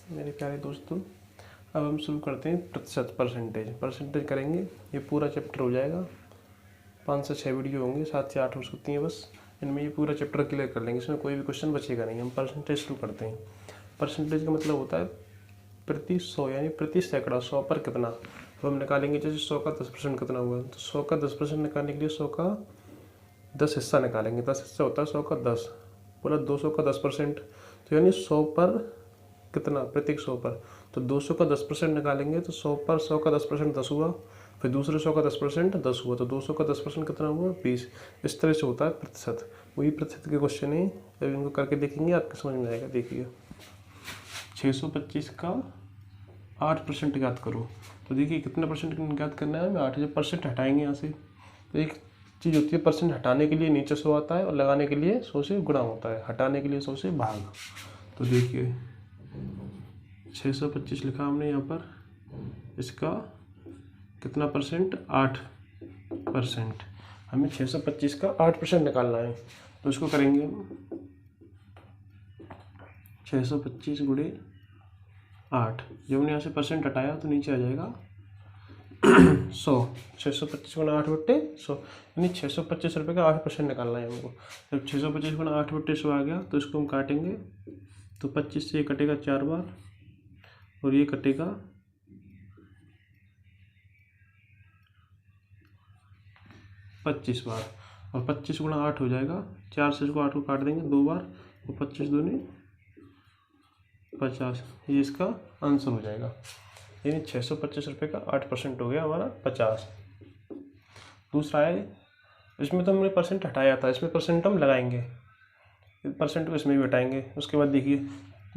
मेरे प्यारे दोस्तों, अब हम शुरू करते हैं प्रतिशत परसेंटेज करेंगे। ये पूरा चैप्टर हो जाएगा, 5 से 6 वीडियो होंगे, 7 से 8 हो सकती हैं बस। इनमें ये पूरा चैप्टर क्लियर कर लेंगे, इसमें कोई भी क्वेश्चन बचेगा नहीं। हम परसेंटेज शुरू करते हैं। परसेंटेज का मतलब होता है प्रति 100, यानी प्रति सैकड़ा। 100 पर कितना, तो हम निकालेंगे। जैसे 100 का 10% कितना हुआ, तो 100 का 10% निकालने के लिए 100 का 10 हिस्सा निकालेंगे। 10 हिस्सा होता है 100 का 10, बोला 200 का 10%, तो यानी 100 पर कितना, प्रत्येक 100 पर। तो 200 का 10% निकालेंगे तो 100 पर 100 का 10% 10 हुआ, फिर दूसरे 100 का 10% 10 हुआ, तो 200 का 10% कितना हुआ, 20। इस तरह से होता है प्रतिशत। वही प्रतिशत के क्वेश्चन है, जब इनको करके देखेंगे आपको समझ में आएगा। देखिए 625 का 8% ज्ञात करो। तो देखिए कितना परसेंट ज्ञात करना है हमें, 8। जब परसेंट हटाएंगे यहाँ से, तो एक चीज़ होती है, परसेंट हटाने के लिए नीचे 100 आता है और लगाने के लिए 100 से गुणा होता है। हटाने के लिए 100 से भाग। तो देखिए 625 लिखा हमने यहाँ पर, इसका कितना परसेंट, 8%। हमें 625 का 8% निकालना है, तो इसको करेंगे हम 625 गुणे 8। जब हमने यहाँ से परसेंट हटाया तो नीचे आ जाएगा 100। 625 गुणा 8/100, यानी 625 रुपये का 8% निकालना है हमको। जब 625 गुणा 8/100 आ गया तो इसको हम काटेंगे, तो 25 से ये कटेगा 4 बार और ये कटेगा 25 बार, और 25 गुणा 8 हो जाएगा। 4 से इसको 8 को काट देंगे 2 बार, तो 25 दूनी 50। ये इसका आंसर हो जाएगा, यानी 625 रुपये का 8% हो गया हमारा 50। दूसरा है, इसमें तो हमने परसेंट हटाया था, इसमें परसेंट हम लगाएंगे, परसेंट को इसमें भी हटाएंगे। उसके बाद देखिए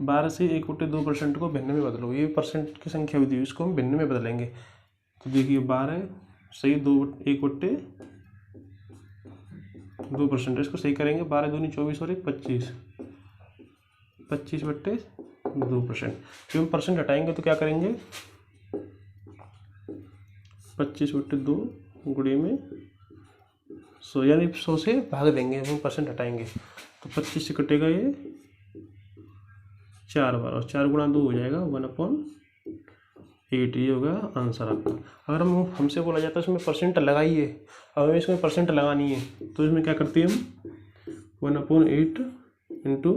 12 से 1/2% को भिन्न में बदलो। ये परसेंट की संख्या हुई थी, इसको हम भिन्न में बदलेंगे। तो देखिए 12 सही 1/2%, इसको सही करेंगे। 12 दूनी 24 और 1 25, 25/2%। जब हम परसेंट हटाएंगे तो क्या करेंगे, 25/2 गुणे में 100, यानी 100 से भाग देंगे। हम परसेंट हटाएंगे तो 25 से कटेगा ये 4 बार, और 4 गुणा 2 हो जाएगा 1/8। ये होगा आंसर आपका। अगर हमसे बोला जाता है इसमें परसेंट लगाइए, अब हमें इसमें परसेंट लगानी है, तो इसमें क्या करते हैं हम, 1/8 इंटू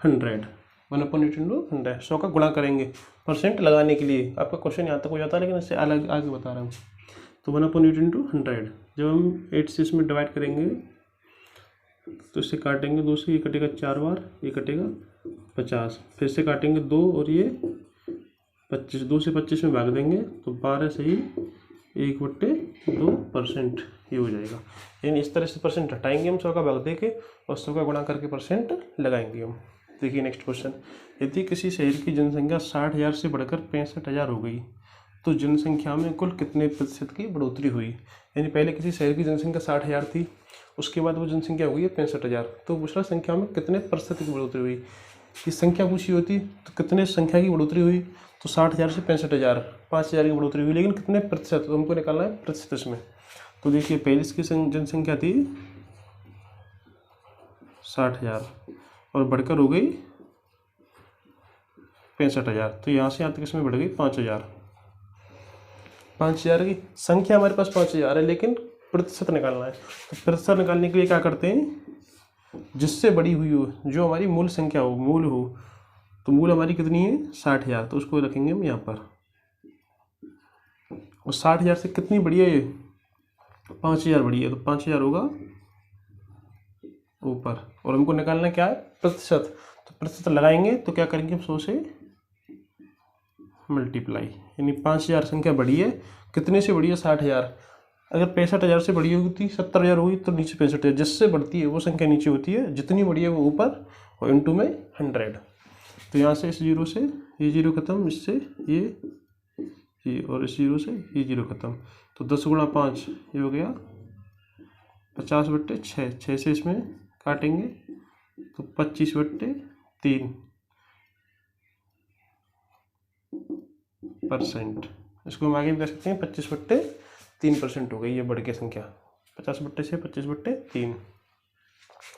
100, 1/8 इंटू 100, 100 का गुणा करेंगे परसेंट लगाने के लिए। आपका क्वेश्चन यहाँ तक हो जाता है, लेकिन इससे अलग आगे बता रहा हूँ। तो 1/8 इंटू 100, जब हम 8 से इसमें डिवाइड करेंगे तो इससे काटेंगे 2 से, ये कटेगा 4 बार, ये कटेगा 50, फिर से काटेंगे 2 और ये 25, 2 से 25 में भाग देंगे तो 12 से ही 1/2% ये हो जाएगा। यानी इस तरह से परसेंट हटाएंगे हम 100 का भाग दे के, और 100 का गुणा करके परसेंट लगाएंगे हम। देखिए नेक्स्ट क्वेश्चन, यदि किसी शहर की जनसंख्या 60,000 से बढ़कर 65,000 हो गई तो जनसंख्या में कुल कितने प्रतिशत की बढ़ोतरी हुई। यानी पहले किसी शहर की जनसंख्या 60,000 थी, उसके बाद वो जनसंख्या हो गई है 65,000, तो दूसरा संख्या में कितने प्रतिशत की बढ़ोतरी हुई। ये संख्या पूछी होती तो कितने संख्या की बढ़ोतरी हुई, तो 60,000 से 65,000, 5,000 की बढ़ोतरी हुई, लेकिन कितने प्रतिशत, तो हमको निकालना है प्रतिशत इसमें। तो देखिए पहले इसकी जनसंख्या थी 60,000 और बढ़कर हो गई 65,000, तो यहाँ से यहाँ तक इसमें बढ़ गई 5,000। 5,000 की संख्या हमारे पास 5,000 है, लेकिन प्रतिशत निकालना है। तो प्रतिशत निकालने के लिए क्या करते हैं, जिससे बड़ी हुई हो, जो हमारी मूल संख्या हो, मूल हो, तो मूल हमारी कितनी है 60,000, तो उसको रखेंगे हम यहाँ पर। और 60,000 से कितनी बड़ी है, ये 5,000 बड़ी है, तो 5,000 होगा ऊपर, और हमको निकालना क्या है, प्रतिशत। तो प्रतिशत लगाएंगे तो क्या करेंगे, 100 से मल्टीप्लाई, यानी 5,000 संख्या बड़ी है, कितने से बड़ी है, 60,000। अगर 65,000 से बड़ी होगी, 70,000 होगी, तो नीचे 65,000। जिससे बढ़ती है वो संख्या नीचे होती है, जितनी बड़ी है वो ऊपर, और इंटू में 100। तो यहाँ से इस जीरो से ये जीरो खत्म, इससे ये और इस जीरो से ये जीरो खत्म। तो 10 गुणा 5 ये हो गया 50/6, 6 से इसमें काटेंगे तो 25/3%। इसको हम आगे भी कर सकते हैं, 25/3% हो गई ये बढ़ के संख्या, 50/6 25/3।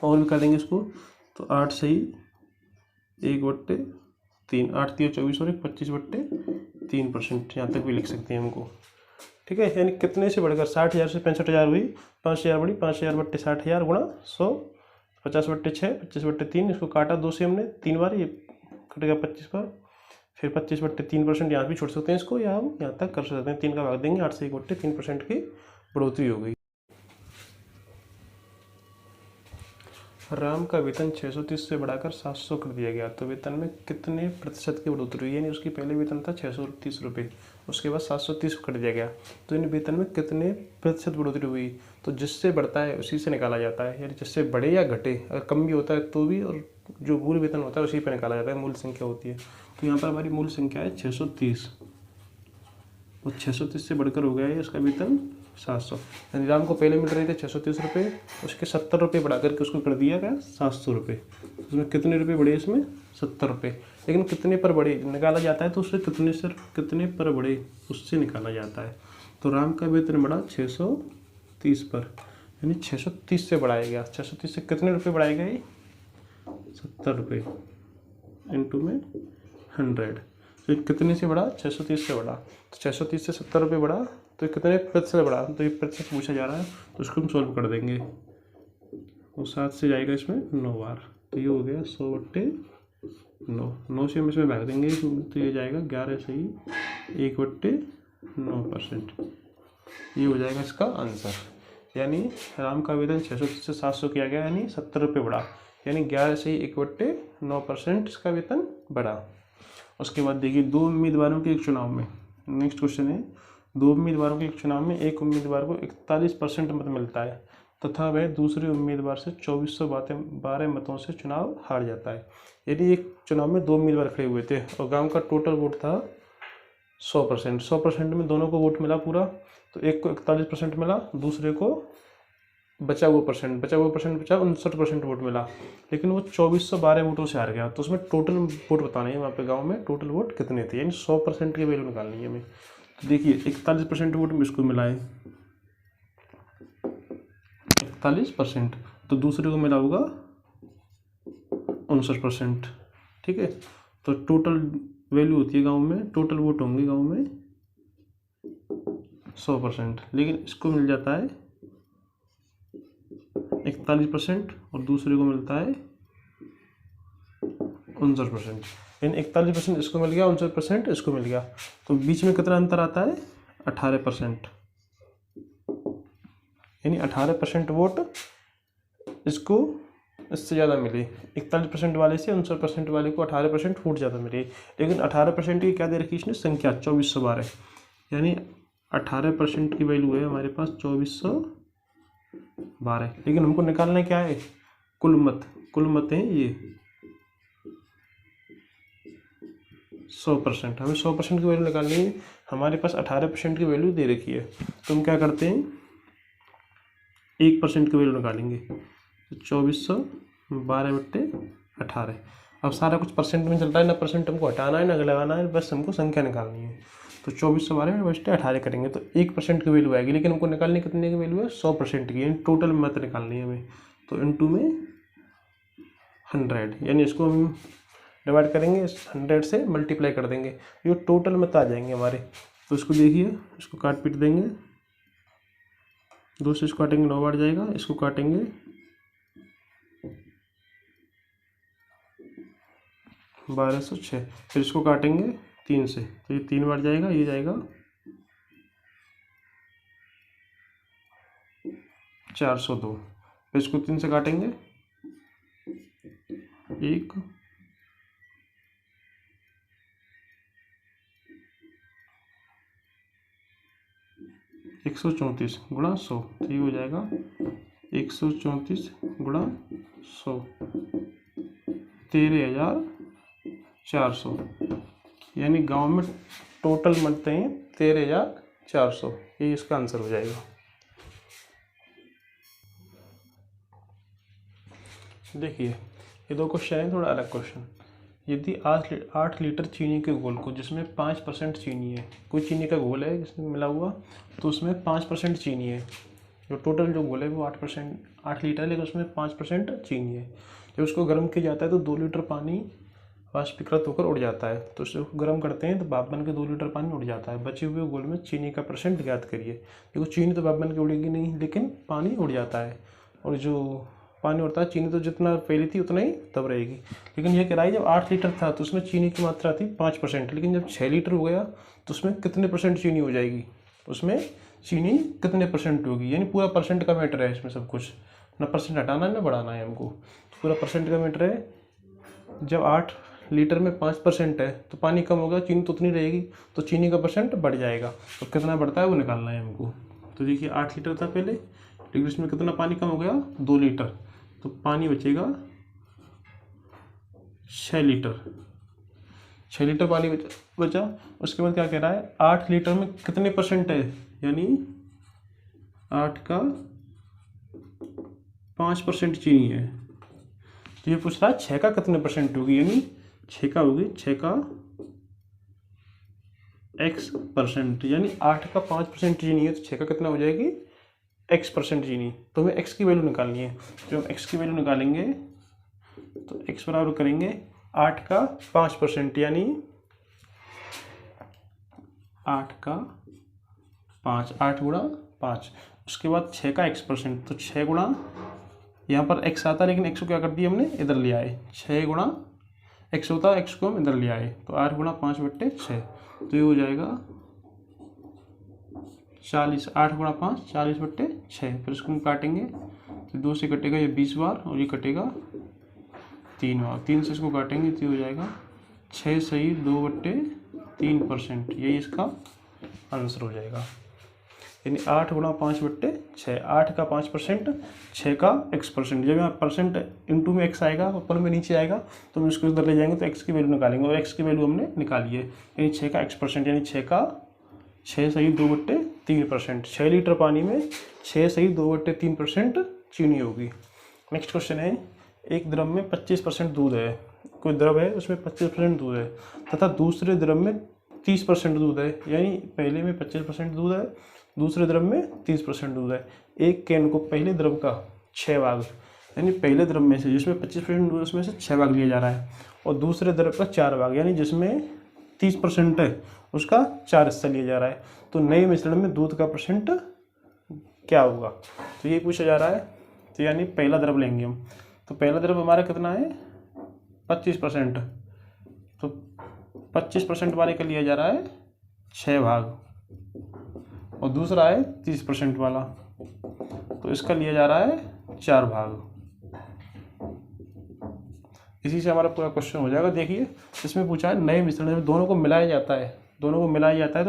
और भी कर देंगे इसको, तो 8 से ही 1/3 3, 8 3 24 और 25/3%, यहाँ तक भी लिख सकते हैं हमको। ठीक है, यानी कितने से बढ़कर 60,000 से 65,000 हुई, 5,000 बढ़ी, 5,000/60,000 गुणा 100, 50/6, 25/3, इसको काटा 2 से हमने 3 बार, ये कटेगा 25 बार, फिर 25/3% यहाँ भी छोड़ सकते हैं इसको, या हम यहाँ तक कर सकते हैं, 3 का भाग देंगे, 8 से 1/3% की बढ़ोतरी हो गई। राम का वेतन 630 से बढ़ाकर 700 कर दिया गया, तो वेतन में कितने प्रतिशत की बढ़ोतरी हुई, यानी उसकी पहले वेतन था 630 रुपये, उसके बाद 730 कर दिया गया, तो इन वेतन में कितने प्रतिशत बढ़ोतरी हुई। तो जिससे बढ़ता है उसी से निकाला जाता है, यानी जिससे बढ़े या घटे, अगर कम भी होता है तो भी, और जो मूल वेतन होता है उसी पर निकाला जाता है, मूल संख्या होती है। तो यहाँ पर हमारी मूल संख्या है 630, और 630 से बढ़कर हो गया है इसका वेतन 700, यानी राम को पहले मिल रहे थे 630 रुपये, उसके 70 रुपये बढ़ा करके उसको कर दिया गया 700 रुपये। उसमें कितने रुपये बढ़े, इसमें 70 रुपये, लेकिन कितने पर बढ़े निकाला जाता है, तो उससे कितने पर बढ़े उससे निकाला जाता है। तो राम का वेतन बढ़ा 630 पर, यानी 630 से बढ़ाया गया, 630 से कितने रुपये बढ़ाए गए, 70 रुपये, इंटू में 100, तो कितने से बढ़ा, 630 से बढ़ा, तो 630 से 70 रुपये बढ़ा, तो कितने प्रतिशत बढ़ा, तो ये प्रतिशत पूछा जा रहा है, तो उसको हम सॉल्व कर देंगे। वो 7 से जाएगा इसमें 9 बार, तो ये हो गया 100/9, 9 से हम इसमें भाग देंगे, तो ये जाएगा 11 से ही 1/9%, ये हो जाएगा इसका आंसर। यानी राम का वेतन 630 से 700 किया गया, यानी 70 रुपये बढ़ा, यानी 11 से ही 1/9% इसका वेतन बढ़ा। उसके बाद देखिए, 2 उम्मीदवारों के एक चुनाव में, नेक्स्ट क्वेश्चन है, 2 उम्मीदवारों के एक चुनाव में एक उम्मीदवार को 41% मत मिलता है तथा वह दूसरे उम्मीदवार से 2412 मतों से चुनाव हार जाता है। यदि एक चुनाव में 2 उम्मीदवार खड़े हुए थे और गांव का टोटल वोट था 100% में दोनों को वोट मिला पूरा, तो एक को 41% मिला, दूसरे को बचा हुआ परसेंट बचा 59% वोट मिला, लेकिन वो 2412 वोटों से हार गया। तो उसमें टोटल वोट बताने हैं, वहाँ पे गांव में टोटल वोट कितने थे, यानी 100% की वैल्यू निकालनी है हमें। तो देखिए 41% वोट इसको मिला है, 41%, तो दूसरे को मिला होगा 59%। ठीक है, तो टोटल वैल्यू होती है गांव में, टोटल वोट होंगे गांव में 100%, लेकिन इसको मिल जाता है 41% और दूसरे को मिलता है 59%, यानी 41% इसको मिल गया, 59% इसको मिल गया, तो बीच में कितना अंतर आता है, 18%, यानी 18% वोट इसको इससे ज़्यादा मिले, 41% वाले से 59% वाले को 18% वोट ज़्यादा मिले, लेकिन 18% की क्या दे रखी इसने संख्या 2412, यानी 18% की वैल्यू है हमारे पास 2412, लेकिन हमको निकालना क्या है, कुल मत हैं ये 100%, हमें 100% की वैल्यू निकालनी है, हमारे पास 18% की वैल्यू दे रखी है, तो हम क्या करते हैं 1% की वैल्यू निकालेंगे, तो 2412/18, अब सारा कुछ परसेंट में चल रहा है, ना परसेंट हमको हटाना है ना लगाना है, बस हमको संख्या निकालनी है, तो 2412/18 करेंगे तो 1% की वैल्यू आएगी, लेकिन हमको निकालनी कितने की वैल्यू है, 100% की, यानी टोटल मत निकालनी है हमें, तो इंटू में 100, यानी इसको हम डिवाइड करेंगे, 100 से मल्टीप्लाई कर देंगे, ये टोटल मत आ जाएंगे हमारे। तो इसको देखिए, इसको काट पीट देंगे, 2 से इसको काटेंगे 9 बार जाएगा, इसको काटेंगे 1206, फिर इसको काटेंगे 3 से, तो ये 3 बार जाएगा, ये जाएगा 402, फिर इसको 3 से काटेंगे 1, 134 गुणा 100, तो ये हो जाएगा 134 गुणा 100, 13,400, यानी गांव में टोटल मरते हैं 13,400, ये इसका आंसर हो जाएगा। देखिए ये 2 क्वेश्चन है, थोड़ा अलग क्वेश्चन। यदि 8 लीटर चीनी के घोल को, जिसमें 5% चीनी है, कोई चीनी का घोल है जिसमें मिला हुआ, तो उसमें 5% चीनी है, जो टोटल जो घोल है वो 8 लीटर है, लेकिन उसमें 5% चीनी है। जब उसको गर्म किया जाता है तो 2 लीटर पानी वाष्पीकृत होकर उड़ जाता है। तो इसको गर्म करते हैं तो भाप बन के 2 लीटर पानी उड़ जाता है। बचे हुए घोल में चीनी का % ज्ञात करिए। देखो चीनी तो भाप बन के उड़ेगी नहीं, लेकिन पानी उड़ जाता है, और जो पानी उड़ता है, चीनी तो जितना पहली थी उतना ही तब रहेगी। लेकिन यह कह रहा है जब 8 लीटर था तो उसमें चीनी की मात्रा थी 5%, लेकिन जब 6 लीटर हो गया तो उसमें कितने % चीनी हो जाएगी, उसमें चीनी कितने % होगी। यानी पूरा % का मैटर है इसमें सब कुछ, ना % हटाना है ना बढ़ाना है हमको, तो पूरा % का मैटर है। जब 8 लीटर में 5% है तो पानी कम होगा, चीनी तो उतनी रहेगी, तो चीनी का % बढ़ जाएगा। तो कितना बढ़ता है वो निकालना है हमको। तो देखिए 8 लीटर था पहले, लेकिन इसमें कितना पानी कम हो गया, 2 लीटर, तो पानी बचेगा 6 लीटर। 6 लीटर पानी बचा। उसके बाद क्या कह रहा है, 8 लीटर में कितने % है, यानी 8 का 5% चीनी है। तो ये पूछ रहा है 6 का कितने % होगी, यानी 6 का होगी 6 का x%, यानी 8 का 5% चीनी है तो 6 का कितना हो जाएगी, x% चीनी। तो हमें x की वैल्यू निकालनी है। जो हम x की वैल्यू निकालेंगे तो x बराबर करेंगे 8 का 5%, यानी 8 का 5, 8 गुणा 5। उसके बाद 6 का x%, तो 6 गुणा, यहाँ पर x आता है लेकिन x को क्या कर दिया हमने, इधर ले आए। 6 गुणा x होता है, x को हम इधर ले आए, तो 8 गुणा 5/6, तो ये हो जाएगा 40। 8 गुणा 5 40/6। फिर इसको हम काटेंगे तो 2 से कटेगा ये 20 बार, और ये कटेगा 3 बार। 3 से इसको काटेंगे तो ये हो जाएगा 6 सही 2/3%। यही इसका आंसर हो जाएगा। यानी 8 गुणा 5/6, 8 का 5%, 6 का x%। जब यहाँ % इंटू में x आएगा, ऊपर में नीचे आएगा, तो हम इसको इधर ले जाएंगे तो x की वैल्यू निकालेंगे, और x की वैल्यू हमने निकाली है, यानी 6 का x%, यानी 6 सही 2/3%। 6 लीटर पानी में 6 सही 2/3% चीनी होगी। नेक्स्ट क्वेश्चन है, एक द्रव में 25% दूध है। कोई द्रव है उसमें 25% दूध है, तथा दूसरे द्रव में 30% दूध है। यानी पहले में 25% दूध है, दूसरे द्रव में 30% दूध है। एक कैन को पहले द्रव का 6 भाग, यानी पहले द्रव में से जिसमें 25% दूध है उसमें से 6 भाग लिया जा रहा है, और दूसरे द्रव का 4 भाग, यानी जिसमें 30% है उसका 4 हिस्सा लिया जा रहा है। तो नए मिश्रण में दूध का % क्या होगा, तो ये पूछा जा रहा है। तो यानी पहला द्रव लेंगे हम, तो पहला द्रव हमारा कितना है, 25%, तो 25% वाले का लिया जा रहा है 6 भाग, और दूसरा है 30% वाला, तो इसका लिया जा रहा है 4 भाग। इसी से हमारा पूरा क्वेश्चन हो जाएगा। देखिए इसमें पूछा है नए मिश्रण में दोनों को मिलाया जाता है, तो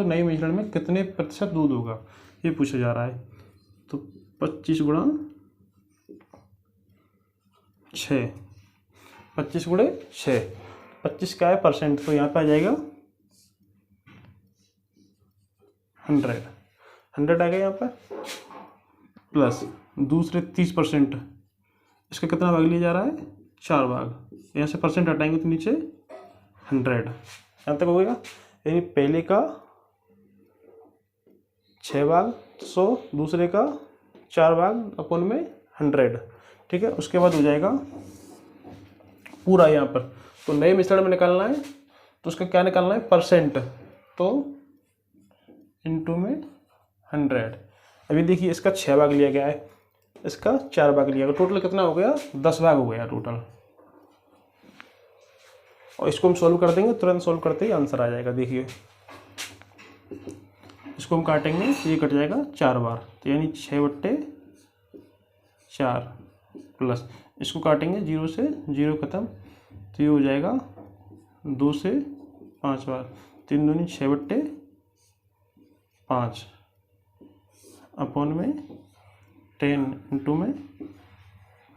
नए मिश्रण में कितने % दूध होगा, ये पूछा जा रहा है। तो 25 गुणा 6, 25 गुणे 6, 25 का है %, तो यहाँ पे आ जाएगा 100 आ गया यहाँ पर, प्लस दूसरे 30%, इसका कितना भाग लिया जा रहा है, 4 भाग। यहाँ से % हटाएंगे तो नीचे 100, यहाँ तक हो गया। यानी पहले का 6 भाग 100, दूसरे का 4 भाग अपन में 100, ठीक है। उसके बाद हो जाएगा पूरा यहाँ पर, तो नए मिश्रण में निकालना है तो उसका क्या निकालना है, %, तो इंटू में 100। अभी देखिए इसका 6 भाग लिया गया है, इसका 4 भाग लिया गया, टोटल कितना हो गया, 10 भाग हो गया टोटल। और इसको हम सॉल्व कर देंगे, तुरंत सॉल्व करते ही आंसर आ जाएगा। देखिए इसको हम काटेंगे तो ये कट जाएगा 4 बार, तो यानी 6/4, प्लस इसको काटेंगे 0 से 0 खत्म, तो ये हो जाएगा 2 से 5 बार, 3 दूनी 6/5, अपॉन में 10 इंटू में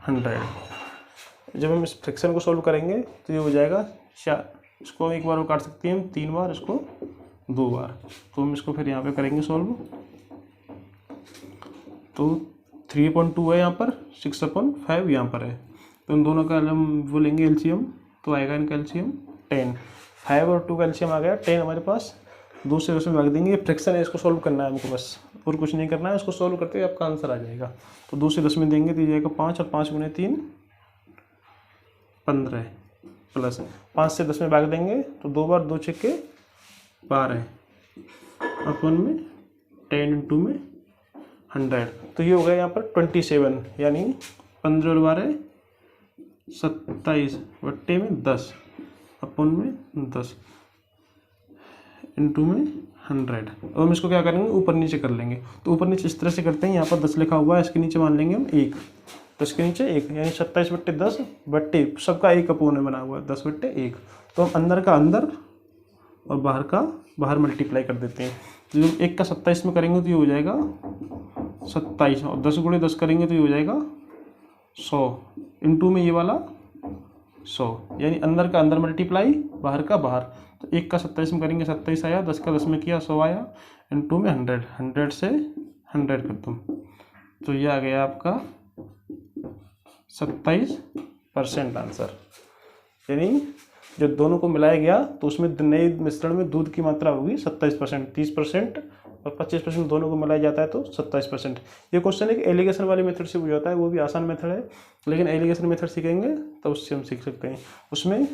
100। जब हम इस फ्रैक्शन को सॉल्व करेंगे तो ये हो जाएगा 4, इसको एक बार काट सकते हैं हम, 3 बार, इसको 2 बार। तो हम इसको फिर यहाँ पे करेंगे सॉल्व, तो 3/2 है यहाँ पर, 6/5 यहाँ पर है, तो इन दोनों का हम वो लेंगे एलसीएम, तो आएगा इनका एलसीएम 10। 5 और 2 का एलसीएम आ गया 10 हमारे पास, 2 से उसमें भाग देंगे। ये फ्रैक्शन है, इसको सॉल्व करना है हमको बस, और कुछ नहीं करना है। इसको सॉल्व करते ही आपका आंसर आ जाएगा। तो 2 से 10 में देंगे तो ये जाएगा 5, और 5 गुणे 3 15, प्लस 5 से 10 में भाग देंगे तो 2 बार 2 छक्के 12 अपन में 10 इंटू में 100, तो ये हो गया यहाँ पर 27, यानी 15 और 12 27 बट्टे में 10 अपन में 10 इंटू में 100। अब हम इसको क्या करेंगे, ऊपर नीचे कर लेंगे। तो ऊपर नीचे इस तरह से करते हैं, यहाँ पर 10 लिखा हुआ है, इसके नीचे मान लेंगे हम 1, 10 के नीचे 1, यानी 27 बट्टे 10 बट्टे सबका 1 अपोन में बना हुआ है 10 बट्टे 1। तो हम अंदर का अंदर और बाहर का बाहर मल्टीप्लाई कर देते हैं। तो जब 1 का 27 में करेंगे तो ये हो जाएगा 27, और 10 गुणे 10 करेंगे तो ये हो जाएगा 100, इंटू में ये वाला 100, यानी अंदर का अंदर मल्टीप्लाई बाहर का बाहर। तो 1 का 27 में करेंगे 27 आया, 10 का 10 में किया 100 आया, इंटू में 100, 100 से 100 कर दूँ तो ये आ गया आपका 27% आंसर। यानी जब दोनों को मिलाया गया तो उसमें नए मिश्रण में दूध की मात्रा होगी 27%, 30% और 25% दोनों को मिलाया जाता है तो 27%। ये क्वेश्चन एक एलिगेशन वाले मेथड से पूछा जाता है, वो भी आसान मेथड है, लेकिन एलिगेशन मेथड सीखेंगे तो उससे हम सीख सकते हैं। उसमें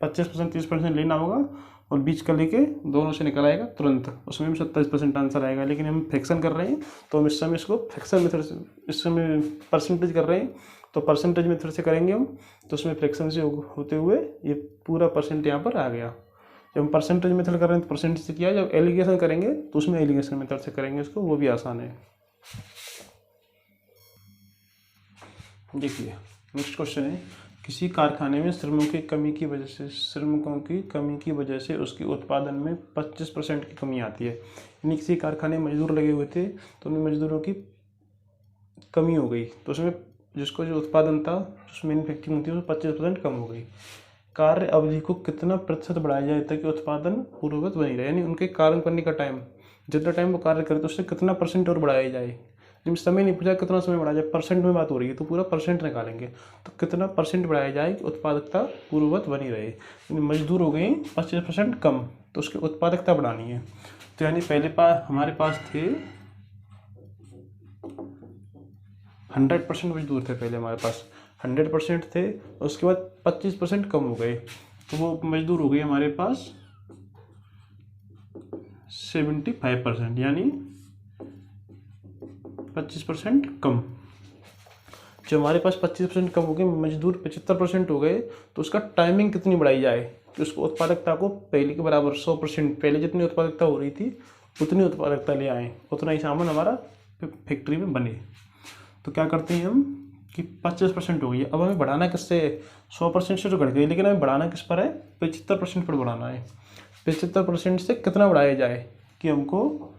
25% 30% लेना होगा और बीच का लेके दोनों से निकल आएगा तुरंत, उसमें भी 27% आंसर आएगा। लेकिन हम फ्रैक्शन कर रहे हैं तो हम इस समय इसको फ्रैक्शन मेथड से, इस समय परसेंटेज कर रहे हैं तो परसेंटेज मेथड से करेंगे हम, तो उसमें फ्रैक्शन से होते हुए ये पूरा परसेंट यहाँ पर आ गया। जब हम परसेंटेज मेथड कर रहे हैं तो परसेंटेज से किया, जब एलिगेशन करेंगे तो उसमें एलिगेशन मेथड से करेंगे इसको, वो भी आसान है। देखिए नेक्स्ट क्वेश्चन है, किसी कारखाने में श्रमिकों की कमी की वजह से उसके उत्पादन में 25% की कमी आती है। यानी किसी कारखाने में मजदूर लगे हुए थे तो उन मजदूरों की कमी हो गई, तो उसमें जिसको जो उत्पादन था, जो मैन्युफैक्चरिंग होती है, उसमें 25% कम हो गई। कार्य अवधि को कितना प्रतिशत बढ़ाया जाए ताकि उत्पादन पूर्ववत बनी रहे, यानी उनके कार्य करने का टाइम, जितना टाइम वो कार्य करे तो उससे कितना परसेंट और बढ़ाया जाए। जब समय नहीं पूछा कितना समय बढ़ाया जाए, परसेंट में बात हो रही है तो पूरा परसेंट निकालेंगे, तो कितना परसेंट बढ़ाया जाए कि उत्पादकता पूर्ववत बनी रहे। मजदूर हो गए 25% कम, तो उसकी उत्पादकता बढ़ानी है। तो यानी पहले हमारे पास थे 100% मजदूर थे, पहले हमारे पास 100% थे, उसके बाद 25% कम हो गए, तो वो मजदूर हो गए हमारे पास 75%, यानी 25% कम। जो हमारे पास 25% कम हो गए, मजदूर 75% हो गए, तो उसका टाइमिंग कितनी बढ़ाई जाए कि उसको उत्पादकता को पहले के बराबर 100%, पहले जितनी उत्पादकता हो रही थी उतनी उत्पादकता ले आए, उतना ही सामान हमारा फैक्ट्री में बने। तो क्या करते हैं हम कि 25% हो गई, अब हमें बढ़ाना किससे, 100% से तो घट गई, लेकिन हमें बढ़ाना किस पर है, 75% पर बढ़ाना है। 75% से कितना बढ़ाया जाए कि हमको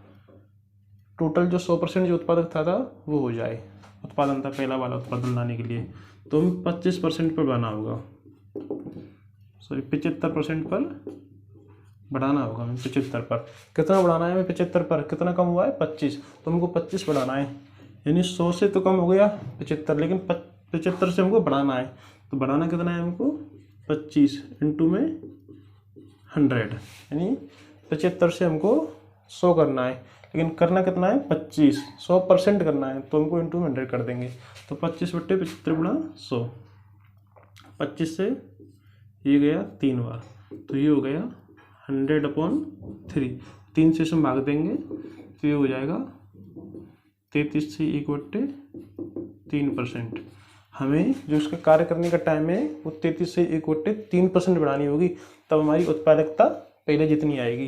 टोटल जो 100% जो उत्पादकता था वो हो जाए, उत्पादन था पहला वाला उत्पादन लाने के लिए, तो हम 25% पर बढ़ाना होगा, सॉरी 75% पर बढ़ाना होगा हमें। 75 पर कितना बढ़ाना है हमें, 75 पर कितना कम हुआ है 25, तो हमको 25 बढ़ाना है, यानी 100 से तो कम हो गया 75, लेकिन 75 से हमको बढ़ाना है, तो बढ़ाना कितना है हमको 25 इंटू में 100, यानी 75 से हमको 100 करना है, लेकिन करना कितना है 25, 100% करना है, तो हमको इंटू में 100 कर देंगे, तो 25 बट्टे 75 गुणा 100, 25 से ये गया 3 बार, तो ये हो गया 100/3, 3 से हम भाग देंगे तो ये हो जाएगा 33 से 1/3%। हमें जो उसका कार्य करने का टाइम है वो 33 से 1/3% बढ़ानी होगी, तब हमारी उत्पादकता पहले जितनी आएगी।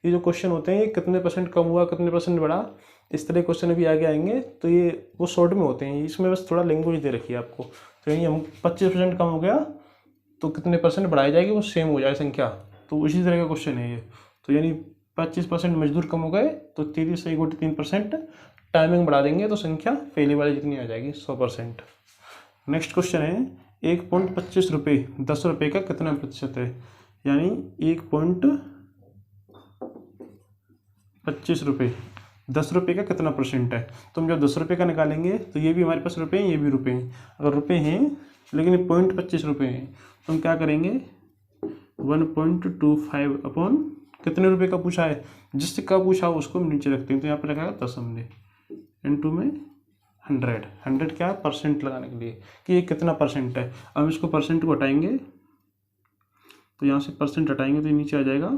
ये जो क्वेश्चन होते हैं ये कितने परसेंट कम हुआ कितने परसेंट बढ़ा, इस तरह क्वेश्चन अभी आगे आएंगे, तो ये वो शॉर्ट में होते हैं, इसमें बस थोड़ा लैंग्वेज दे रखी है आपको। तो यानी हम 25% कम हो गया तो कितने परसेंट बढ़ाई जाएगी, वो सेम हो जाए संख्या, तो उसी तरह का क्वेश्चन है ये। तो यानी 25% मजदूर कम हो गए तो 33 से 1/3% टाइमिंग बढ़ा देंगे, तो संख्या पहले वाली जितनी आ जाएगी 100%। नेक्स्ट क्वेश्चन है 1.25 रुपये 10 रुपये का कितना प्रतिशत है, यानी 1.25 रुपये 10 रुपये का कितना परसेंट है। तो हम जब 10 रुपये का निकालेंगे तो ये भी हमारे पास रुपये हैं, ये भी रुपये हैं। अगर रुपये हैं लेकिन 0.25 रुपये हैं तो हम क्या करेंगे 1.25 अपॉन कितने रुपये का पूछा है, जिस सिक्का पूछा हो उसको हम नीचे रखते हैं, तो यहाँ पर लगाया 10 हमने, इंटू में 100 क्या परसेंट लगाने के लिए कि ये कितना परसेंट है। अब इसको परसेंट को हटाएंगे तो यहाँ से परसेंट हटाएंगे तो ये नीचे आ जाएगा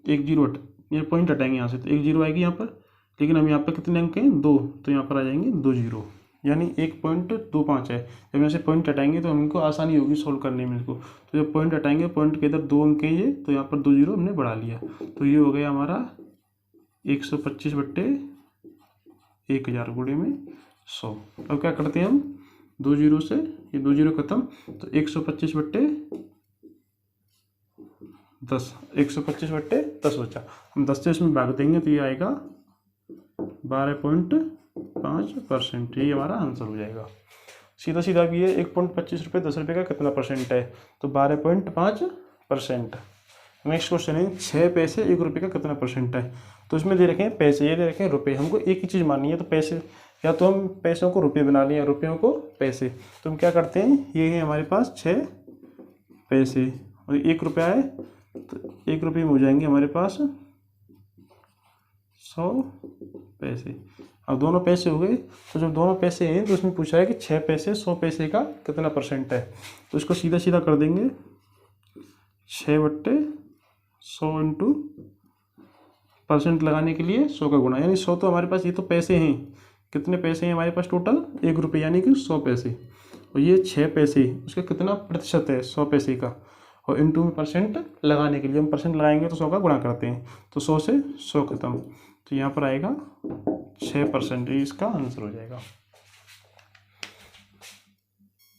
10 ये पॉइंट हटाएंगे यहाँ से तो 10 आएगी यहाँ पर, लेकिन हम यहाँ पर कितने अंक हैं 2, तो यहाँ पर आ जाएंगे 2 0, यानी 1.25 है। जब यहाँ से पॉइंट हटाएंगे तो हमको आसानी होगी सोल्व करने में इसको। तो जब पॉइंट हटाएंगे, पॉइंट के इधर 2 अंक हैं ये, तो यहाँ पर 2 0 हमने बढ़ा लिया, तो ये हो गया हमारा 125/1000 गुणे में 100। अब क्या करते हैं हम, 2 0 से ये 2 0 खत्म, तो 125/10, 125/10 बचा। हम 10 से इसमें भाग देंगे तो ये आएगा 12.5%। ये हमारा आंसर हो जाएगा। सीधा सीधा भी है, 1.25 रुपये 10 रुपये का कितना परसेंट है, तो 12.5%। नेक्स्ट क्वेश्चन है 6 पैसे 1 रुपये का कितना परसेंट है। तो इसमें दे रखे हैं पैसे, ये दे रखे हैं रुपये। हमको एक ही चीज़ माननी है, तो पैसे या तो हम पैसों को रुपये बना लें या रुपयों को पैसे। तो हम क्या करते हैं, ये है हमारे पास 6 पैसे और 1 रुपया है, तो 1 रुपये में हो जाएंगे हमारे पास 100 पैसे। अब दोनों पैसे हो गए, तो जब दोनों पैसे हैं तो उसमें पूछा है कि 6 पैसे 100 पैसे का कितना परसेंट है। तो इसको सीधा सीधा कर देंगे, 6/100 इंटू परसेंट लगाने के लिए 100 का गुणा, यानी 100 तो हमारे पास, ये तो पैसे हैं, कितने पैसे हैं हमारे पास टोटल 1 रुपये, यानी कि 100 पैसे। और ये 6 पैसे, उसका कितना प्रतिशत है 100 पैसे का, और इंटू में परसेंट लगाने के लिए हम परसेंट लगाएंगे तो 100 का गुणा करते हैं, तो 100 से 100 खत्म, तो यहाँ पर आएगा 6%। इसका आंसर हो जाएगा।